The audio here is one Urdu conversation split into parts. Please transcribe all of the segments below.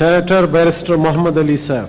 Senator Barrister Muhammad Ali Saif.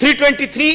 323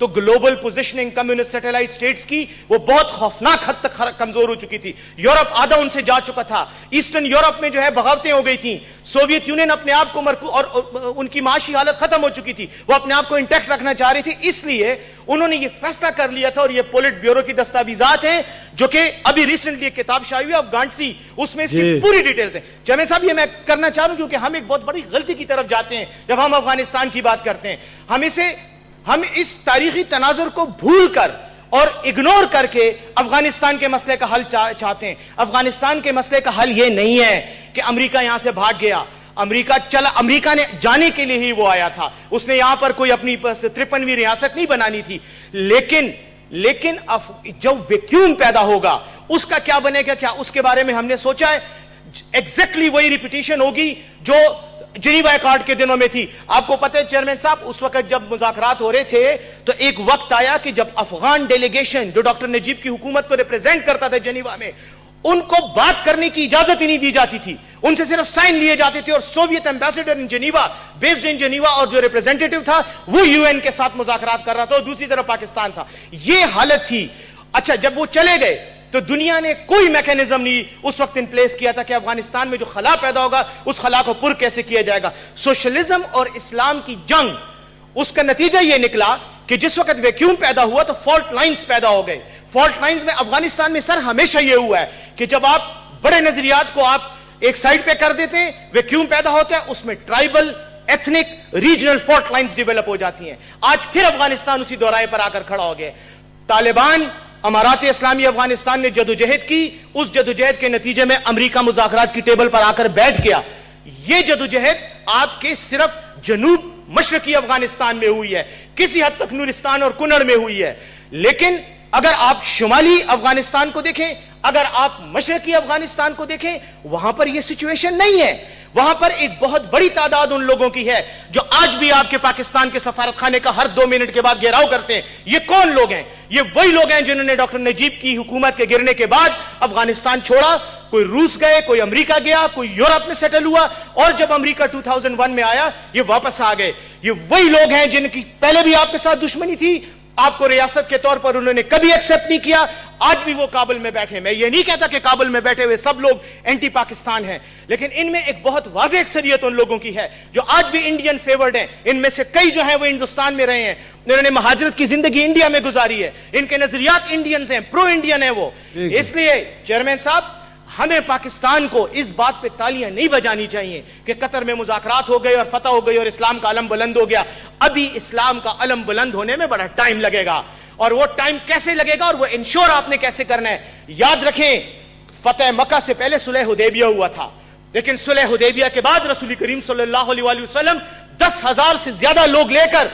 تو global positioning communist satellite status کی وہ بہت خوفناک حد تک کمزور ہو چکی تھی. یورپ آدھا ان سے جا چکا تھا. ایسٹرن یورپ میں جو ہے بغاوتیں ہو گئی تھیں. سوویت یونین اپنے آپ کو اور ان کی معاشی حالت ختم ہو چکی تھی. وہ اپنے آپ کو انٹیکٹ رکھنا چاہ رہی تھی. اس لیے انہوں نے یہ فیصلہ کر لیا تھا, اور یہ پولٹ بیورو کی دستاویزات ہیں جو کہ ابھی ریسنٹلی ایک کتاب شائع ہوئی آف گانٹسی, اس میں اس کی پوری ڈیٹیلز ہیں. چمن صاحب یہ میں کرنا چاہ رہا ہوں کیونکہ ہم ایک بہت بڑی غلطی کی طرف جاتے ہیں جب ہم افغانستان کی بات کرتے ہیں. ہم اس تاریخی تناظر کو بھول کر اور اگنور کر کے افغانستان کے مسئلے کا حل چاہتے ہیں. افغانستان کے مسئلے کا حل یہ نہیں ہے کہ امریکہ یہاں سے بھاگ گیا. امریکہ نے جانے کے لیے ہی وہ آیا تھا. اس نے یہاں پر کوئی اپنی 53ویں ریاست نہیں بنانی تھی. لیکن جو ویکیوم پیدا ہوگا اس کا کیا بنے گا, کیا اس کے بارے میں ہم نے سوچا ہے؟ ایگزیکٹلی وہی ریپیٹیشن ہوگی جو جنیوا ایکارڈ کے دنوں میں تھی. آپ کو پتہ ہے چیئرمین صاحب, اس وقت جب مذاکرات ہو رہے تھے تو ایک وقت آیا کہ جب افغان ڈیلیگیشن جو ڈاکٹر نجیب کی حکومت کو ریپریزنٹ کرتا تھا جنیوا میں, ان کو بات کرنے کی اجازت ہی نہیں دی جاتی تھی. ان سے صرف سائن لیے جاتے تھے, اور Soviet ambassador in Geneva, based in Geneva, اور جو ریپریزنٹیٹو تھا وہ یو این کے ساتھ مذاکرات کر رہا تھا, اور دوسری طرف پاکستان تھا. یہ حالت تھی. اچھا, جب وہ چلے گئے تو دنیا نے کوئی میکینزم نہیں اس وقت ان پلیس کیا تھا کہ افغانستان میں جو خلا پیدا ہوگا اس خلا کو پر کیسے کیا جائے گا. سوشلزم اور اسلام کی جنگ, اس کا نتیجہ یہ نکلا کہ جس وقت ویکیوم پیدا ہوا تو فالٹ لائنز پیدا ہو گئے. فالٹ لائنز میں افغانستان میں سر ہمیشہ یہ ہوا ہے کہ جب آپ بڑے نظریات کو آپ ایک سائڈ پہ کر دیتے ہیں, ویکیوم پیدا ہوتا ہے, اس میں tribal, ethnic, regional fault lines develop ہو جاتی ہیں. آج پھر افغانستان اسی دورائے پر آ کر کھڑا ہو گیا. طالبان, امارات اسلامی افغانستان نے جدوجہد کی. اس جدوجہد کے نتیجے میں امریکہ مذاکرات کی ٹیبل پر آ کر بیٹھ گیا. یہ جدوجہد آپ کے صرف جنوب مشرقی افغانستان میں ہوئی ہے, کسی حد تک نورستان اور کنڑ میں ہوئی ہے. لیکن اگر آپ شمالی افغانستان کو دیکھیں, اگر آپ مشرقی افغانستان کو دیکھیں, وہاں پر یہ سچویشن نہیں ہے. وہاں پر ایک بہت بڑی تعداد ان لوگوں کی ہے جو آج بھی آپ کے پاکستان کے سفارت خانے کا ہر 2 منٹ کے بعد گھیراؤ کرتے ہیں. یہ کون لوگ ہیں؟ یہ وہی لوگ ہیں جنہوں نے ڈاکٹر نجیب کی حکومت کے گرنے کے بعد افغانستان چھوڑا. کوئی روس گئے, کوئی امریکہ گیا, کوئی یورپ میں سیٹل ہوا, اور جب امریکہ 2001 میں آیا یہ واپس آ گئے. یہ وہی لوگ ہیں جن کی پہلے بھی آپ کے ساتھ دشمنی تھی, آپ کو ریاست کے طور پر انہوں نے کبھی ایکسپٹ نہیں کیا. آج بھی وہ کابل میں بیٹھے. میں یہ نہیں کہتا کہ کابل میں بیٹھے ہوئے سب لوگ اینٹی پاکستان ہیں, لیکن ان میں ایک بہت واضح اکثریت ان لوگوں کی ہے جو آج بھی انڈین فیورڈ ہیں. ان میں سے کئی جو ہیں وہ ہندوستان میں رہے ہیں, انہوں نے مہاجرت کی زندگی انڈیا میں گزاری ہے, ان کے نظریات انڈینز ہیں, پرو انڈین ہیں وہ. اس لیے چیئرمین صاحب, ہمیں پاکستان کو اس بات پہ تالیاں نہیں بجانی چاہیے کہ قطر میں مذاکرات ہو گئے اور فتح ہو گئی اور اسلام کا علم بلند ہو گیا. ابھی اسلام کا علم بلند ہونے میں بڑا ٹائم لگے گا, اور وہ ٹائم کیسے لگے گا اور وہ انشور آپ نے کیسے کرنا ہے. یاد رکھیں, فتح مکہ سے پہلے صلح حدیبیہ ہوا تھا, لیکن صلح حدیبیہ کے بعد رسول کریم صلی اللہ علیہ وآلہ وسلم 10,000 سے زیادہ لوگ لے کر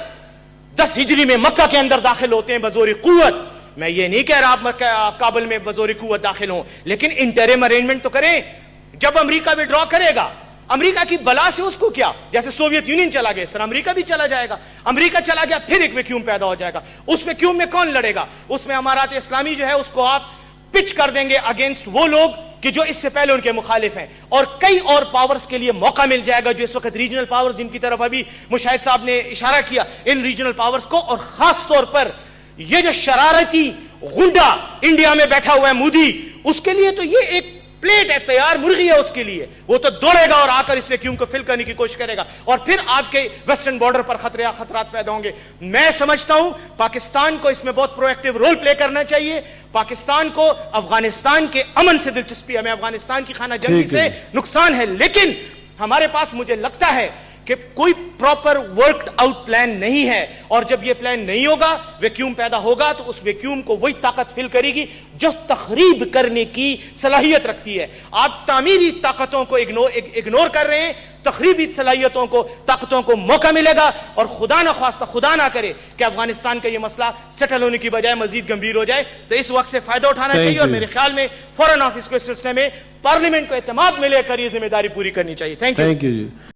10 ہجری میں مکہ کے اندر داخل ہوتے ہیں بزور قوت. میں یہ نہیں کہہ رہا آپ کابل میں بزور قوت داخل ہوں, لیکن انٹرم ارینجمنٹ تو کریں. جب امریکہ وڈرا کرے گا, امریکہ کی بلا سے اس کو کیا, جیسے سوویت یونین چلا گیا اس طرح امریکہ بھی چلا جائے گا. امریکہ چلا گیا پھر ایک ویکیوم پیدا ہو جائے گا. اس ویکیوم میں کون لڑے گا؟ اس میں امارات اسلامی جو ہے اس کو آپ پچ کر دیں گے اگینسٹ وہ لوگ کہ جو اس سے پہلے ان کے مخالف ہیں, اور کئی اور پاورز کے لیے موقع مل جائے گا جو اس وقت ریجنل پاورز جن کی طرف ابھی مشاہد صاحب نے اشارہ کیا, ان ریجنل پاورز کو. اور خاص طور پر یہ جو شرارتی غنڈا انڈیا میں بیٹھا ہوا ہے مودی, اس کے لیے تو یہ ایک پلیٹ ہے, تیار مرغی ہے اس کے لیے. وہ تو دوڑے گا اور آ کر اس ویکیوم کو فل کرنے کی کوشش کرے گا, اور پھر آپ کے ویسٹرن بارڈر پر خطرات پیدا ہوں گے. میں سمجھتا ہوں پاکستان کو اس میں بہت پرو ایکٹیو رول پلے کرنا چاہیے. پاکستان کو افغانستان کے امن سے دلچسپی ہے, ہمیں افغانستان کی خانہ جنگی سے نقصان ہے, لیکن ہمارے پاس مجھے لگتا ہے کہ کوئی پراپر ورکڈ آؤٹ پلان نہیں ہے. اور جب یہ پلان نہیں ہوگا, ویکیوم پیدا ہوگا, تو اس ویکیوم کو وہی طاقت فل کرے گی جو تخریب کرنے کی صلاحیت رکھتی ہے. آپ تعمیری طاقتوں کو اگنور کر رہے ہیں, تخریبی صلاحیتوں کو, طاقتوں کو موقع ملے گا, اور خدا نہ خواستہ, خدا نہ کرے کہ افغانستان کا یہ مسئلہ سیٹل ہونے کی بجائے مزید گمبھیر ہو جائے. تو اس وقت سے فائدہ اٹھانا چاہیے, اور میرے خیال میں فورن آفس کو اس سلسلے میں پارلیمنٹ کو اعتماد میں لے کر یہ ذمہ داری پوری کرنی چاہیے. Thank you.